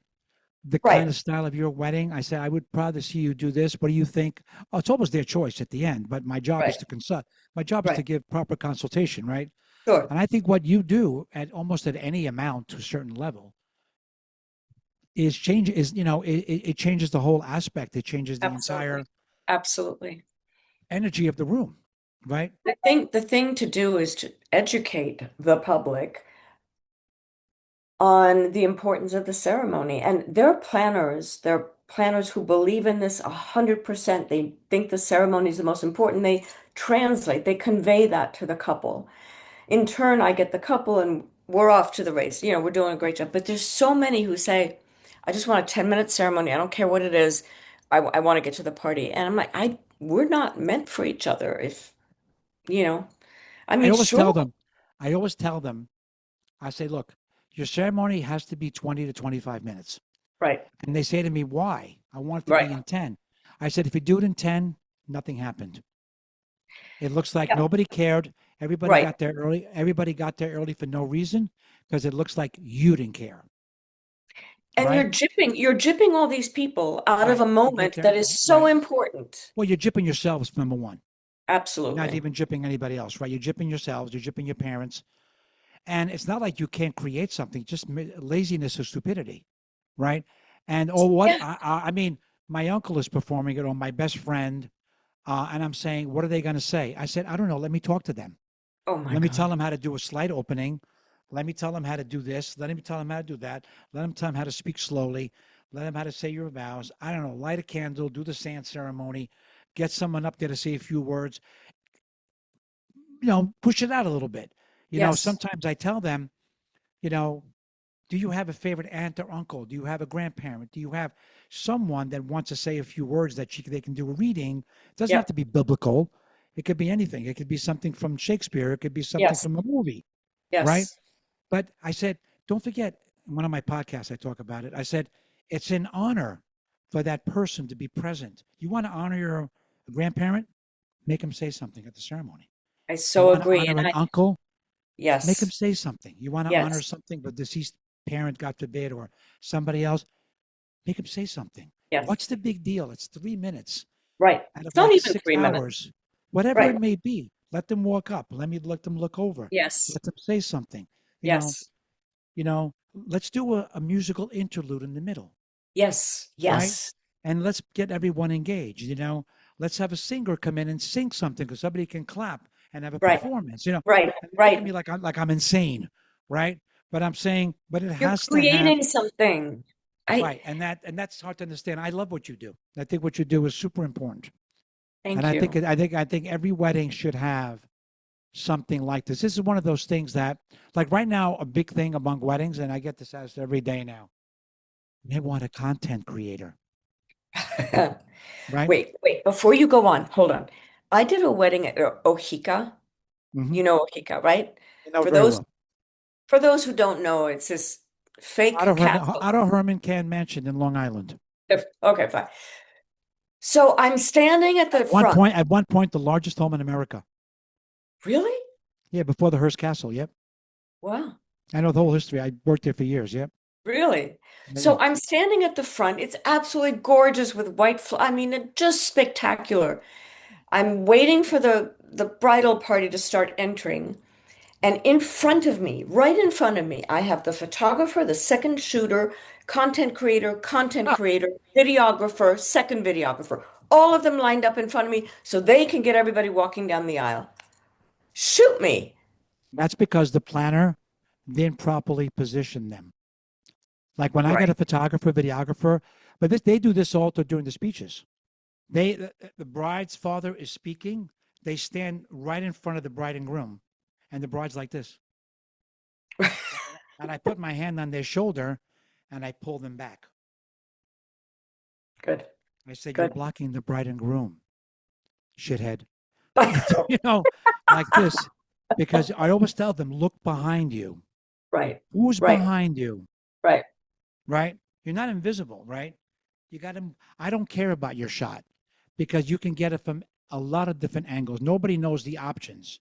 the kind right, of style of your wedding." I said, "I would rather see you do this. What do you think?" Oh, it's almost their choice at the end, but my job is right, to consult. My job is to right. give proper consultation, right? Sure. And I think what you do at almost at any amount to a certain level is change is it changes the whole aspect. It changes the Absolutely. entire Absolutely. energy of the room, right? The thing to do is to educate the public on the importance of the ceremony. And they're planners who believe in this 100%. They think the ceremony is the most important. They translate, they convey that to the couple. In turn, I get the couple and we're off to the race. We're doing a great job. But there's so many who say, I just want a 10-minute ceremony. I don't care what it is. I want to get to the party. And I'm like, we're not meant for each other. If, you know, I I mean, always sure. tell them, I always tell them, I say, look, your ceremony has to be 20 to 25 minutes. Right, And they say to me, why? I want it to right, be in 10. I said, if you do it in 10, nothing happened. It looks like yeah, nobody cared. Everybody right. got there early. Everybody got there early for no reason because it looks like you didn't care, And right? you're jipping all these people out of Right. a You get moment there, that is so right. important. Well, you're jipping yourselves, number one. You're not Absolutely. even jipping anybody else, right? You're jipping yourselves. You're jipping your parents. And it's not like you can't create something, just laziness or stupidity, right? And oh, what Yeah. I mean, my uncle is performing it, or my best friend, and I'm saying, what are they going to say? I said, I don't know. Let me talk to them. Oh my Let me tell God. them how to do a slide opening. Let me tell them how to do this. Let me tell them how to do that. Let them tell them how to speak slowly. Let them how to say your vows. I don't know. Light a candle, do the sand ceremony, get someone up there to say a few words. Push it out a little bit. Yes. Sometimes I tell them, you know, do you have a favorite aunt or uncle? Do you have a grandparent? Do you have someone that wants to say a few words that they can do a reading? It doesn't have Yep. to be biblical. It could be anything. It could be something from Shakespeare. It could be something Yes. from a movie, right? Yes. But I said, don't forget, in one of my podcasts, I talk about it. I said, it's an honor for that person to be present. You want to honor your grandparent? Make them say something at the ceremony. I You so want to agree. honor And an I, uncle? Make them yes. say something. You want to honor Yes. something, but deceased parent, God forbid, or somebody else? Make them say something. Yes. What's the big deal? It's 3 minutes Right. out of It's not like even six 3 minutes. hours, whatever it Right. may be. Let them walk up. Let them look over. Yes. Let them say something. You know, Yes. let's do a musical interlude in the middle, Yes. right? Yes. And let's get everyone engaged. Let's have a singer come in and sing something because somebody can clap and have a Right. performance. Right. And they look at Right. me like I'm insane, right? But I'm saying, but it You're has to have creating something. I right, and that's hard to understand. I love what you do. I think what you do is super important, and thank you. I think every wedding should have something like this. This is one of those things that, like right now, a big thing among weddings, and I get this asked every day now. They want a content creator, right? Wait, before you go on, hold on. I did a wedding at Ohika. Hmm. You know Ohika, right? I know For very those well. for those who don't know, it's this fake castle. Otto Herman Can Mansion in Long Island. Okay, fine. So I'm standing at the front. At one point, the largest home in America. Really? Yeah, before the Hearst Castle. Yep. Wow. I know the whole history. I worked there for years. Yep. Really? Yeah. So I'm standing at the front. It's absolutely gorgeous with white fl I mean, it just spectacular. I'm waiting for the bridal party to start entering. And in front of me, right in front of me, I have the photographer, the second shooter, content Ah, creator, videographer, second videographer, all of them lined up in front of me so they can get everybody walking down the aisle. Shoot me. that's because the planner didn't properly position them. Like when I got a Right. photographer, videographer, but they do this also during the speeches. The bride's father is speaking. They stand right in front of the bride and groom, and the bride's like this. And I put my hand on their shoulder, and I pull them back. Good, I said, "You're good. blocking the bride and groom, shithead." You know, like this, because I always tell them, look behind you. Right, Who's right, behind you? right, Right? You're not invisible, right? You got to. I don't care about your shot because you can get it from a lot of different angles. Nobody knows the options.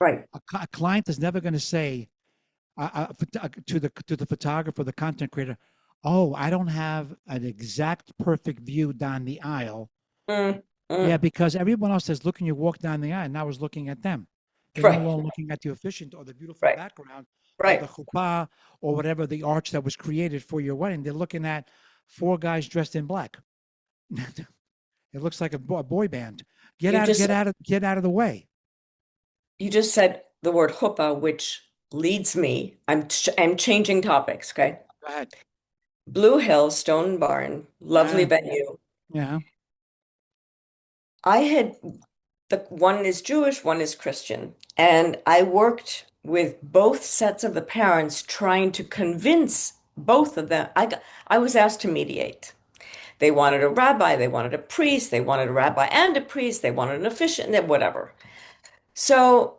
right, A client is never going to say to the photographer, the content creator, "Oh, I don't have an exact perfect view down the aisle." mm, Yeah, mm, because everyone else is looking you walk down the aisle, and I was looking at them. They're no right, longer looking at the efficient or the beautiful right, background or the right. chuppah or whatever the arch that was created for your wedding. They're looking at four guys dressed in black. It looks like a boy band. You just Get out of the way. you just said the word chuppah, which leads me. I'm changing topics, okay? Go ahead. Blue Hill Stone Barn, lovely Yeah, venue. yeah. I had the one is Jewish, one is Christian, and I worked with both sets of the parents trying to convince both of them. I was asked to mediate. They wanted a rabbi, they wanted a priest, they wanted a rabbi and a priest, they wanted an officiant, whatever. So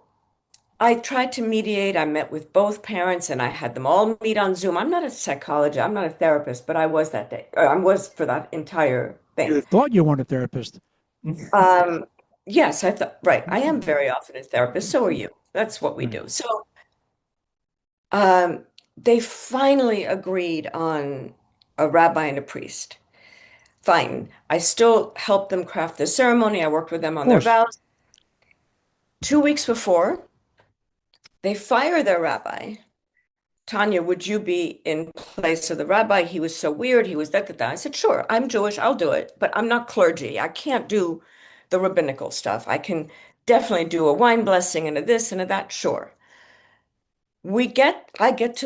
I tried to mediate. I met with both parents and I had them all meet on Zoom. I'm not a psychologist, I'm not a therapist, but I was that day. I was for that entire You thing. thought you weren't a therapist. Um, yes, I thought, right. I am very often a therapist. So are you. That's what we Right. do. So um, they finally agreed on a rabbi and a priest. Fine. I still helped them craft the ceremony. I worked with them Of on their course. vows. 2 weeks before, they fire their rabbi. Tanya, would you be in place of the rabbi? He was so weird. He was that, that, that. I said, sure, I'm Jewish. I'll do it, but I'm not clergy. I can't do the rabbinical stuff. I can definitely do a wine blessing and a this and a that. Sure. I get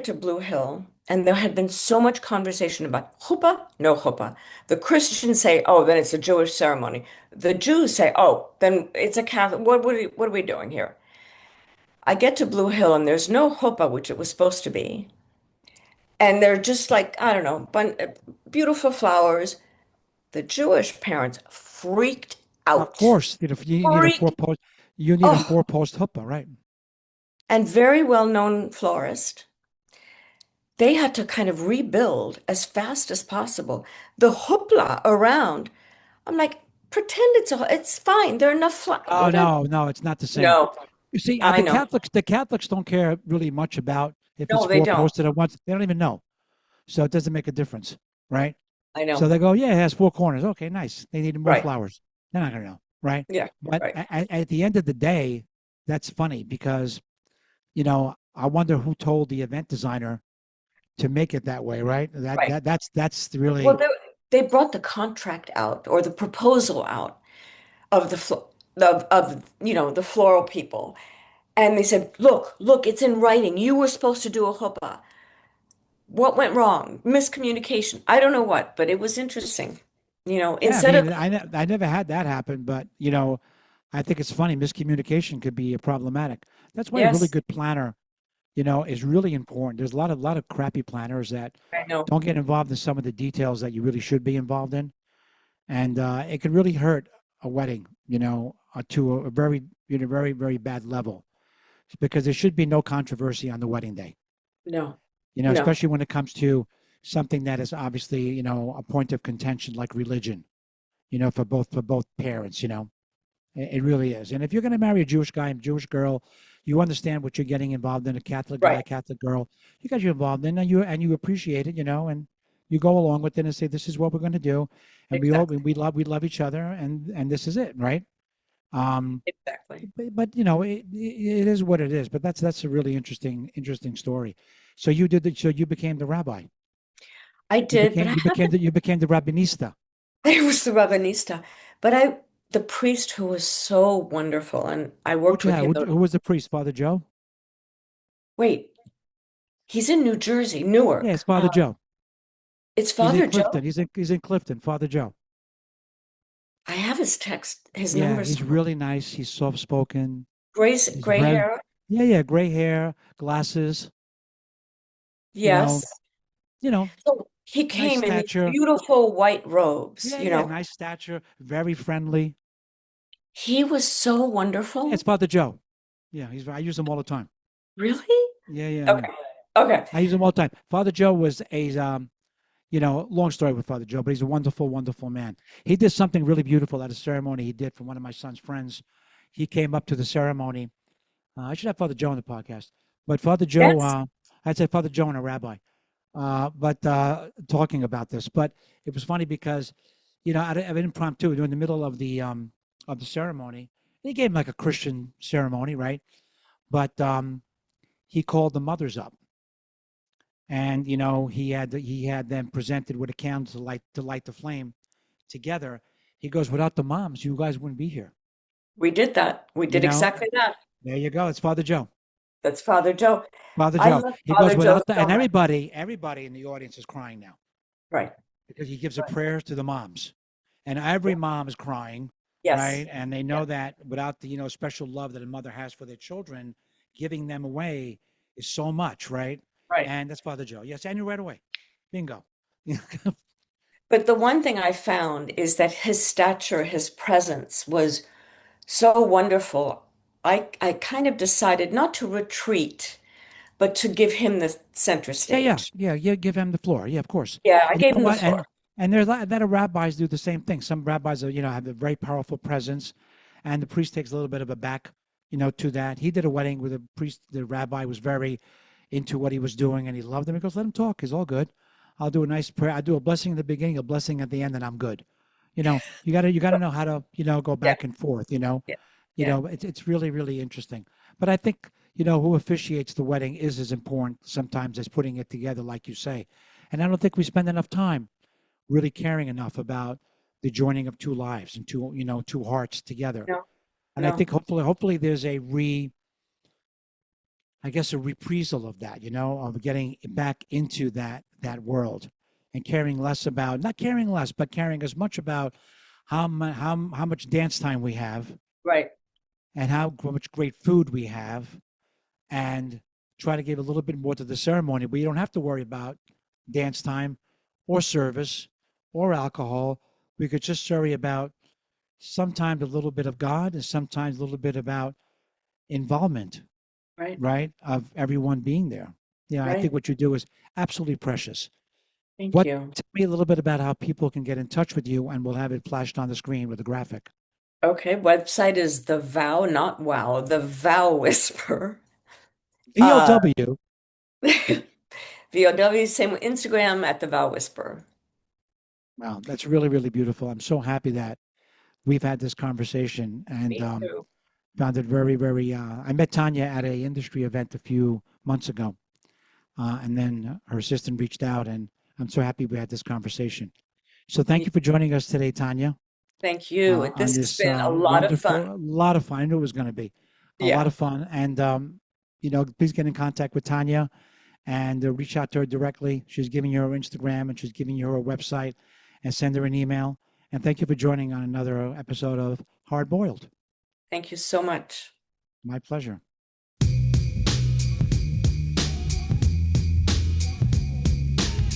to Blue Hill, and there had been so much conversation about chuppah, no chuppah. The Christians say, oh, then it's a Jewish ceremony. The Jews say, oh, then it's a Catholic. What are we doing here? I get to Blue Hill, and there's no chuppah, which it was supposed to be. And they're just like, I don't know, beautiful flowers. The Jewish parents freaked Of out. course. You need a Freaked. you need a Oh, four post huppah, right? and very well-known florist. They had to kind of rebuild as fast as possible. The hoopla around. I'm like, pretend it's fine. There are enough Oh whatever. no, no, it's not the same. No, You see, I know. The Catholics don't care really much about if it's No, they four don't. posted at once. They don't even know, so it doesn't make a difference, right? I So know. they go, yeah, it has four corners. Okay, nice. They needed more Right. flowers. They're not gonna know, right? Yeah, But right. at the end of the day, that's funny because I wonder who told the event designer to make it that way, right? Right. That's Well, really they brought the contract out or the proposal out of the floral people. And they said, look, it's in writing. You were supposed to do a chuppah. What went wrong? Miscommunication. I don't know what, but it was interesting. yeah. I Instead of mean, I never had that happen, but I think it's funny. Miscommunication could be problematic. That's why a really Yes, good planner, is really important. There's a lot of crappy planners that I know. don't get involved in some of the details that you really should be involved in, and it could really hurt a wedding, to a very, very, very bad level, because there should be no controversy on the wedding day. No, no, Especially when it comes to something that is obviously, a point of contention like religion, for both parents. It really is. And if you're going to marry a Jewish guy and Jewish girl, you understand what you're getting involved in. A Catholic guy, right. Catholic girl, you guys are involved in, and you appreciate it, and you go along with it and say, this is what we're going to do, and Exactly. we love each other, and this is it, right? Um, Exactly. but it is what it is. But that's a really interesting story. So you became the rabbi. I You did, but became I you became haven't. the you became the rabbinista. I was the Rabanista, but the priest who was so wonderful, and I Who'd worked you with have? him. Who was the priest? Father Joe? Wait, he's in New Jersey, Yeah, it's Newark. Father Joe. It's He's in Father Joe. Clifton. He's in Clifton. Father Joe. I have his text, his Yeah, numbers. he's really nice. He's soft spoken. Grace, He's gray very hair. yeah, gray hair, glasses. You know, Yes. you know, So he nice came in these stature. beautiful white robes, Yeah, nice stature. Very friendly. He was so Yeah, it's wonderful. Father Joe. Yeah, I use him all the time. Really? Yeah. Okay. Okay. I use him all the time. Father Joe was long story with Father Joe, but he's a wonderful, wonderful man. He did something really beautiful at a ceremony he did for one of my son's friends. He came up to the ceremony. I should have Father Joe on the podcast, but Father Joe, Yes. I'd say Father Joe and a rabbi, but talking about this. But it was funny because, out of impromptu, during the middle of the ceremony, they gave him like a Christian ceremony, right? But he called the mothers up, and he had them presented with a candle to light the flame together. He goes, without the moms, you guys wouldn't be here. We did that. We You did know, exactly that. there you go. It's Father Joe. That's Father Joe. Father I Joe. love He goes Father Joe without the, so and much. everybody in the audience is crying now Right. because he gives a prayer to the moms, and every Yeah. mom is crying, Yes. right? And they Yeah. know that without the special love that a mother has for their children, giving them away is so much, right? Right. And that's Father Joe. Yes, and you're right away. Bingo. But the one thing I found is that his stature, his presence was so wonderful. I kind of decided not to retreat, but to give him the center Yeah. stage. Yeah. Give him the floor. Yeah, of course. Yeah, I And you gave know him the what? floor. And there's that of rabbis do the same thing. Some rabbis have a very powerful presence, and the priest takes a little bit of a back, to that. He did a wedding with a priest. The rabbi was very into what he was doing, and he loved him. He goes, "Let him talk. He's all good. I'll do a nice prayer. I do a blessing in the beginning, a blessing at the end, and I'm good." You gotta know how to go Yeah, back and forth. yeah, yeah. It's really really interesting. But I think who officiates the wedding is as important sometimes as putting it together, like you say. And I don't think we spend enough time really caring enough about the joining of two lives and two hearts together. No, And I no. think hopefully there's I guess a reprisal of that, of getting back into that world and caring less about, not caring less, but caring as much about how much dance time we have Right, and how much great food we have, and try to give a little bit more to the ceremony. But you don't have to worry about dance time or service or alcohol. We could just worry about sometimes a little bit of God and sometimes a little bit about involvement, right, right? Of everyone being there. Yeah, I right. think what you do is absolutely precious. Thank What you. Tell me a little bit about how people can get in touch with you, and we'll have it flashed on the screen with a graphic. Okay, website is the Vow, not Wow, the Vow Whisperer. Uh, VOW. VOW, same with Instagram at the Vow Whisperer. Wow, that's really, really beautiful. I'm so happy that we've had this conversation, and Me too. found it very, very. I met Tanya at a industry event a few months ago, and then her assistant reached out, and I'm so happy we had this conversation. So thank Me, you for joining us today, Tanya, thank you. on This has this been a lot of fun. wonderful, a lot of fun. I knew it was going to be a lot Yeah. of fun, and please get in contact with Tanya and reach out to her directly. She's giving you her Instagram and she's giving you her website, and send her an email. And thank you for joining on another episode of Hard Boiled. Thank you so much. My pleasure.